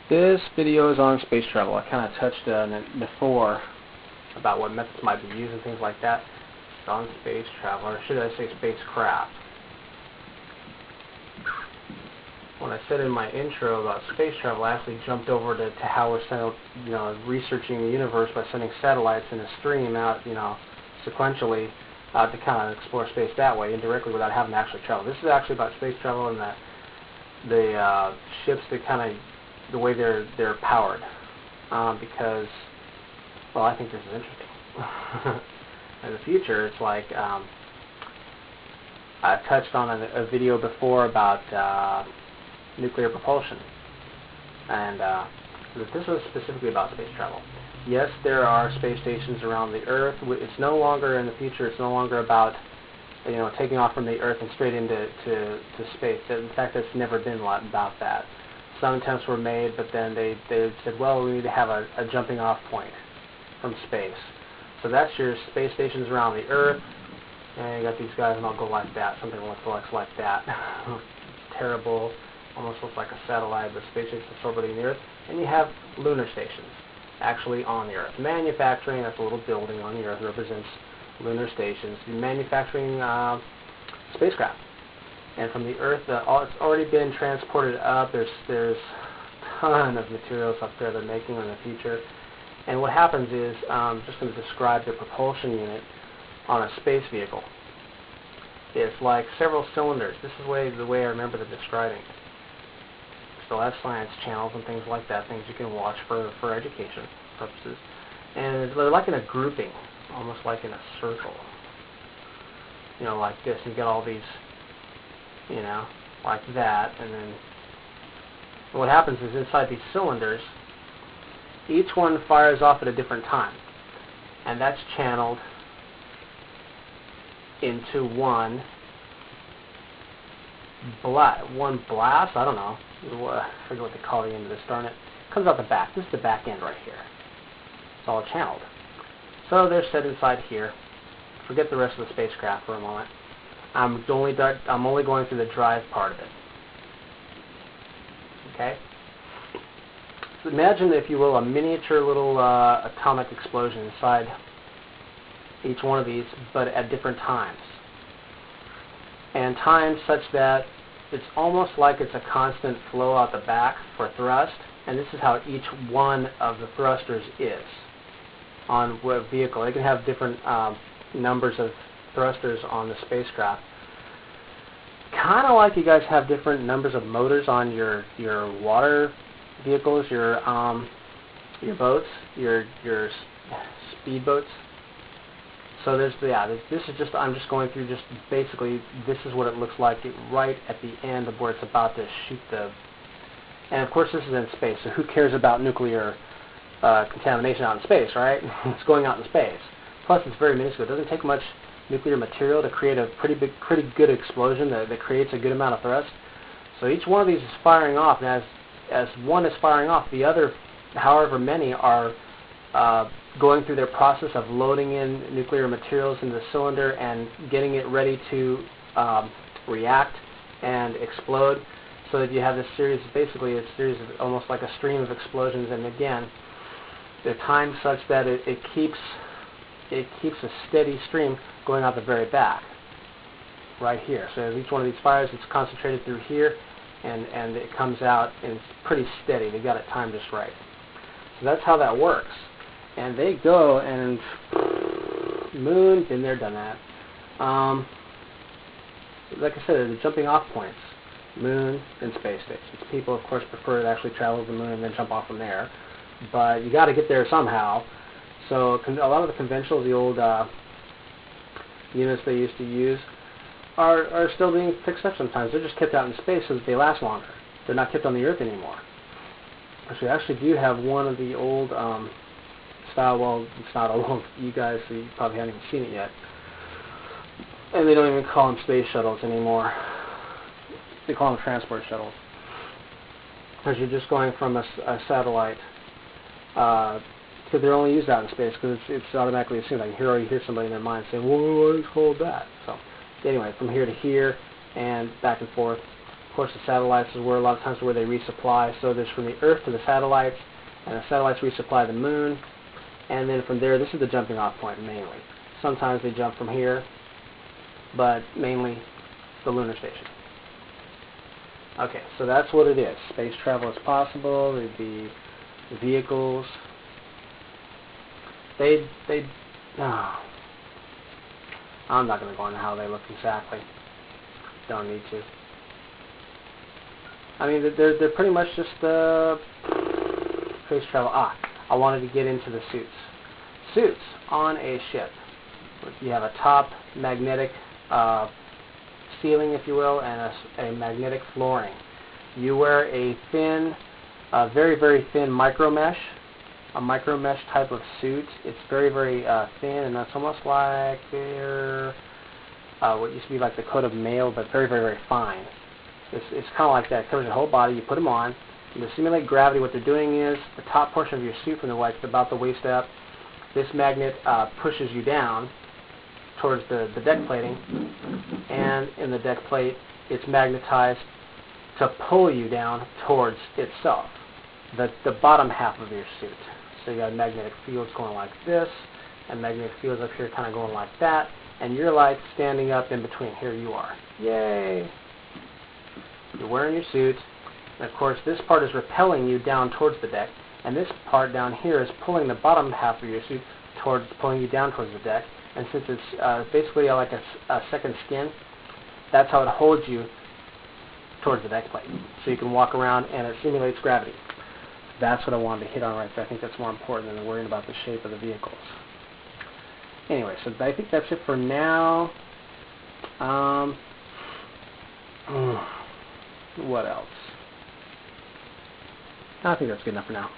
This video is on space travel. I kind of touched on it before about what methods might be used and things like that. It's on space travel, or should I say spacecraft. When I said in my intro about space travel, I actually jumped over to how we're researching the universe by sending satellites in a stream out, sequentially to kind of explore space that way, indirectly, without having to actually travel. This is actually about space travel and the ships that kind of the way they're powered, because, well, I think this is interesting. In the future, it's like I touched on a video before about nuclear propulsion, and this was specifically about space travel. Yes, there are space stations around the Earth. It's no longer in the future. It's no longer about taking off from the Earth and straight into space. In fact, it's never been about that. Some attempts were made, but then they said, well, we need to have a jumping off point from space. So that's your space stations around the Earth, and you got these guys, and I'll go like that, something that looks like that. Terrible, almost looks like a satellite, but space station that's orbiting the Earth. And you have lunar stations, actually on the Earth. Manufacturing, that's a little building on the Earth, represents lunar stations. Manufacturing spacecraft. And from the Earth, it's already been transported up. There's a ton of materials up there they're making in the future. And what happens is, I'm just going to describe the propulsion unit on a space vehicle. It's like several cylinders. This is the way I remember them describing. Still have science channels and things like that, things you can watch for education purposes. And they're like in a grouping, almost like in a circle. Like this. You've got all these, like that, and then what happens is inside these cylinders, each one fires off at a different time, and that's channeled into one blast. I don't know. I forget what they call the end of this. Darn it! Comes out the back. This is the back end right here. It's all channeled. So they're set inside here. Forget the rest of the spacecraft for a moment. I'm only going through the drive part of it. Okay? So imagine, if you will, a miniature little atomic explosion inside each one of these, but at different times. And times such that it's almost like it's a constant flow out the back for thrust, and this is how each one of the thrusters is on a vehicle. They can have different numbers of thrusters on the spacecraft. Kind of like you guys have different numbers of motors on your water vehicles, your boats, your speed boats. So this is just, I'm just going through just basically, this is what it looks like right at the end of where it's about to shoot and of course this is in space, so who cares about nuclear contamination out in space, right? It's going out in space. Plus it's very minuscule. It doesn't take much nuclear material to create a pretty good explosion that creates a good amount of thrust. So each one of these is firing off, and as one is firing off, the other, however many, are going through their process of loading in nuclear materials in the cylinder and getting it ready to react and explode, so that you have this series, basically a series of almost like a stream of explosions. And again, they're timed such that it keeps a steady stream going out the very back, right here. So as each one of these fires, it's concentrated through here, and it comes out, and it's pretty steady. They got it timed just right. So that's how that works. And they go and moon, been there, done that. Like I said, the jumping off points, moon and space stations. People, of course, prefer to actually travel to the moon and then jump off from there, but you got to get there somehow. So a lot of the conventional, the old units they used to use, are still being fixed up sometimes. They're just kept out in space so that they last longer. They're not kept on the Earth anymore. So we actually do have one of the old style, well, it's not old, you guys, so you probably haven't even seen it yet. And they don't even call them space shuttles anymore. They call them transport shuttles. Because you're just going from a satellite, because they're only used out in space, because it's automatically assumed. I can already hear somebody in their mind saying, "Whoa, what is called that?" So anyway, from here to here and back and forth, course, the satellites is where a lot of times where they resupply. So there's from the Earth to the satellites, and the satellites resupply the Moon, and then from there, this is the jumping off point mainly. Sometimes they jump from here, but mainly the lunar station. Okay, so that's what it is. Space travel is possible. There'd be vehicles. I'm not going to go into how they look exactly. Don't need to. I mean, they're pretty much just space travel. I wanted to get into the suits. Suits on a ship. You have a top magnetic ceiling, if you will, and a magnetic flooring. You wear a thin, very, very thin micro mesh, a micro mesh type of suit. It's very, very thin, and that's almost like what used to be like the coat of mail, but very, very, very fine. It's kind of like that. It covers your whole body. You put them on. And to simulate gravity, what they're doing is the top portion of your suit from the waist, about the waist up, this magnet pushes you down towards the deck plating, and in the deck plate, it's magnetized to pull you down towards itself, the bottom half of your suit. So you got magnetic fields going like this, and magnetic fields up here kind of going like that, and you're like standing up in between. Here you are. Yay! You're wearing your suit, and of course this part is repelling you down towards the deck, and this part down here is pulling the bottom half of your suit pulling you down towards the deck. And since it's basically like a second skin, that's how it holds you towards the deck plate. So you can walk around and it simulates gravity. That's what I wanted to hit on right there. I think that's more important than worrying about the shape of the vehicles. Anyway, so I think that's it for now. What else? I think that's good enough for now.